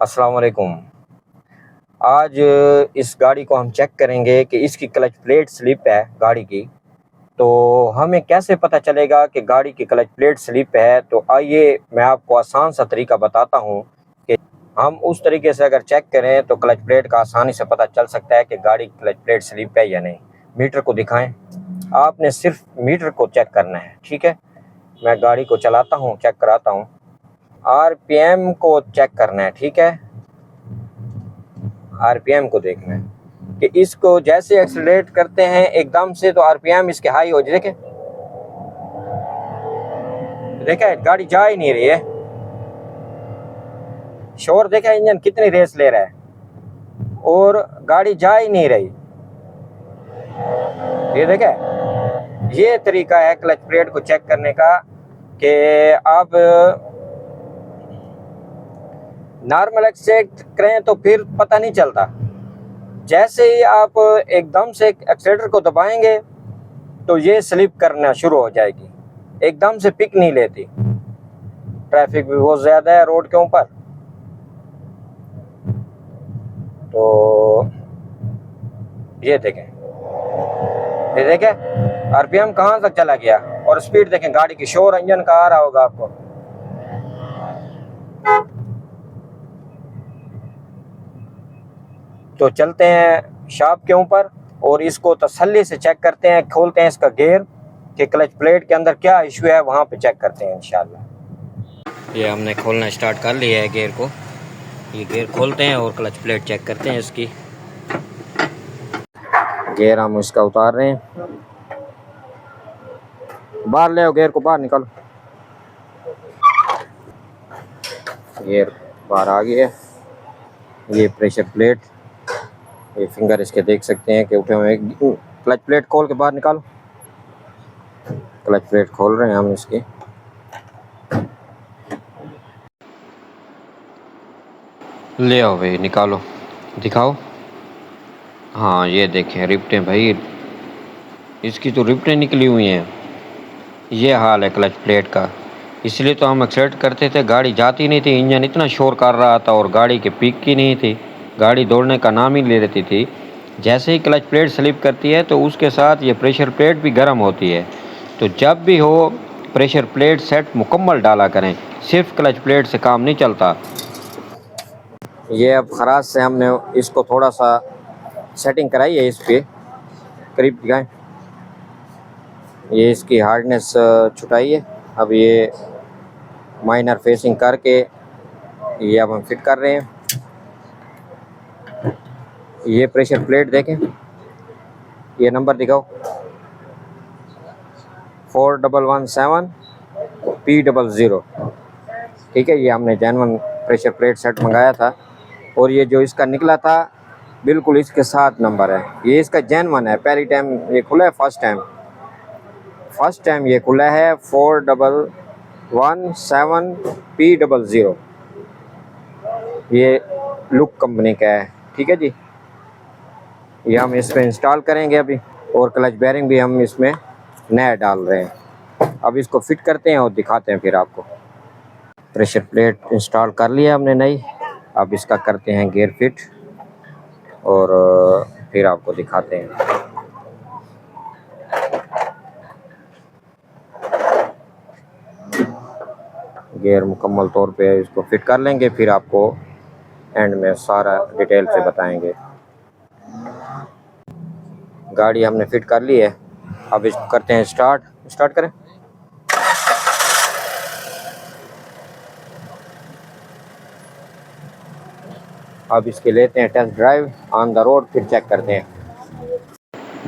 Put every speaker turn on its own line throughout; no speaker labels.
अस्सलाम वालेकुम। आज इस गाड़ी को हम चेक करेंगे कि इसकी क्लच प्लेट स्लिप है गाड़ी की। तो हमें कैसे पता चलेगा कि गाड़ी की क्लच प्लेट स्लिप है? तो आइए मैं आपको आसान सा तरीका बताता हूँ कि हम उस तरीके से अगर चेक करें तो क्लच प्लेट का आसानी से पता चल सकता है कि गाड़ी की क्लच प्लेट स्लिप है या नहीं। मीटर को दिखाएं। आपने सिर्फ मीटर को चेक करना है, ठीक है। मैं गाड़ी को चलाता हूँ, चेक कराता हूँ। आरपीएम को चेक करना है, ठीक है। आरपीएम को देखना है कि इसको जैसे एक्सीलरेट करते हैं एकदम से तो आरपीएम इसके हाई हो जाए। देखा गाड़ी जा ही नहीं रही है। शोर देखा इंजन कितनी रेस ले रहा है और गाड़ी जा ही नहीं रही। ये देखा, ये तरीका है क्लच प्लेट को चेक करने का कि आप नॉर्मल एक्सीलरेट करें तो फिर पता नहीं चलता। जैसे ही आप एकदम से एक्सीलरेटर को दबाएंगे तो ये स्लिप करना शुरू हो जाएगी, एकदम से पिक नहीं लेती। ट्रैफिक भी बहुत ज़्यादा है रोड के ऊपर, तो ये देखें आरपीएम कहाँ तक चला गया और स्पीड देखें गाड़ी की। शोर इंजन का आ रहा होगा आपको। तो चलते हैं शॉप के ऊपर और इसको तसल्ली से चेक करते हैं। खोलते हैं इसका गियर कि क्लच प्लेट के अंदर क्या इशू है, वहाँ पे चेक करते हैं इंशाल्लाह। ये हमने खोलना स्टार्ट कर लिया है गियर को। ये गियर खोलते हैं और क्लच प्लेट चेक करते हैं इसकी। गियर हम इसका उतार रहे हैं। बाहर ले आओ, गियर को बाहर निकालो। गियर बाहर आ गया है। ये प्रेशर प्लेट, ये फिंगर इसके देख सकते हैं कि उठे हुए। क्लच प्लेट खोल के बाहर निकालो। क्लच प्लेट खोल रहे हैं हम इसकी। ले आओ भाई, निकालो, दिखाओ। हाँ ये देखें रिप्टें भाई, इसकी तो रिप्टें निकली हुई हैं। ये हाल है क्लच प्लेट का। इसलिए तो हम एक्सीलरेट करते थे, गाड़ी जाती नहीं थी। इंजन इतना शोर कर रहा था और गाड़ी की पीक की नहीं थी, गाड़ी दौड़ने का नाम ही ले लेती थी। जैसे ही क्लच प्लेट स्लिप करती है तो उसके साथ ये प्रेशर प्लेट भी गर्म होती है। तो जब भी हो प्रेशर प्लेट सेट मुकम्मल डाला करें, सिर्फ क्लच प्लेट से काम नहीं चलता। ये अब खराज से हमने इसको थोड़ा सा सेटिंग कराई है। इस पर करीब दिखाएं। ये इसकी हार्डनेस छुटाई है। अब ये माइनर फेसिंग करके ये अब हम फिट कर रहे हैं। ये प्रेशर प्लेट देखें, ये नंबर दिखाओ 4117P00। ठीक है, ये हमने जेन्युइन प्रेशर प्लेट सेट मंगाया था और ये जो इसका निकला था बिल्कुल इसके साथ नंबर है। ये इसका जेन्युइन है। पहली टाइम ये खुला है, फर्स्ट टाइम ये खुला है 4117P00। ये लुक कंपनी का है, ठीक है जी। ये हम इसमें इंस्टॉल करेंगे अभी, और क्लच बेरिंग भी हम इसमें नया डाल रहे हैं। अब इसको फिट करते हैं और दिखाते हैं फिर आपको। प्रेशर प्लेट इंस्टॉल कर लिया हमने नई। अब इसका करते हैं गियर फिट और फिर आपको दिखाते हैं। गियर मुकम्मल तौर पे इसको फिट कर लेंगे, फिर आपको एंड में सारा डिटेल से बताएंगे। गाड़ी हमने फिट कर ली है। अब इसको करते हैं स्टार्ट करें। अब इसके लेते हैं test drive on the road, फिर चेक करते हैं।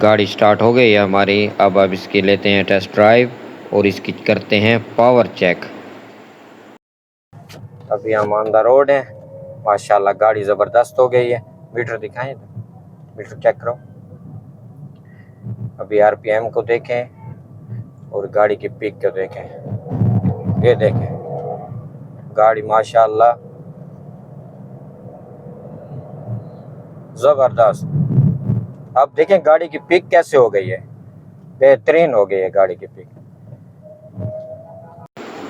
गाड़ी स्टार्ट हो गई है हमारी। अब इसकी लेते हैं टेस्ट ड्राइव और इसकी करते हैं पावर चेक। अभी हम ऑन द रोड हैं। माशाल्लाह गाड़ी ज़बरदस्त हो गई है। मीटर दिखाएं, मीटर चेक करो। अभी आरपीएम को देखें और गाड़ी की पिक को देखें। ये देखें गाड़ी माशाल्लाह ज़बरदस्त। अब देखें गाड़ी की पिक कैसे हो गई है, बेहतरीन हो गई है गाड़ी की पिक।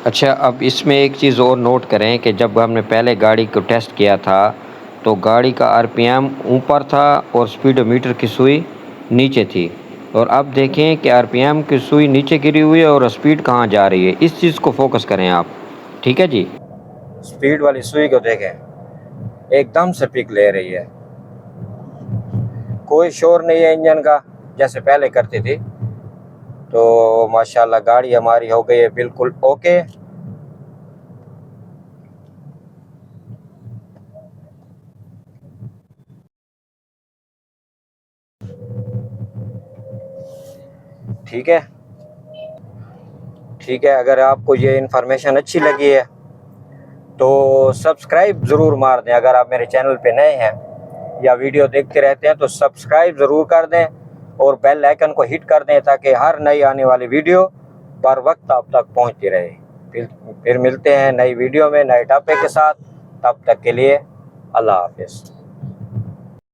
अच्छा, अब इसमें एक चीज़ और नोट करें कि जब हमने पहले गाड़ी को टेस्ट किया था, तो गाड़ी का आरपीएम ऊपर था और स्पीडोमीटर की सुई नीचे थी। और अब देखें कि आरपीएम की सुई नीचे गिरी हुई है और स्पीड कहाँ जा रही है, इस चीज़ को फोकस करें आप। ठीक है जी। स्पीड वाली सुई को देखें, एकदम से पिक ले रही है, कोई शोर नहीं है इंजन का जैसे पहले करती थी। तो माशाल्लाह गाड़ी हमारी हो गई है बिल्कुल ओके। ठीक है, ठीक है, अगर आपको ये इन्फॉर्मेशन अच्छी लगी है तो सब्सक्राइब ज़रूर मार दें। अगर आप मेरे चैनल पे नए हैं या वीडियो देखते रहते हैं तो सब्सक्राइब ज़रूर कर दें और बेल आइकन को हिट कर दें ताकि हर नई आने वाली वीडियो पर वक्त आप तक पहुंचती रहे। फिर मिलते हैं नई वीडियो में नए टॉपिक के साथ। तब तक के लिए अल्लाह हाफिज़।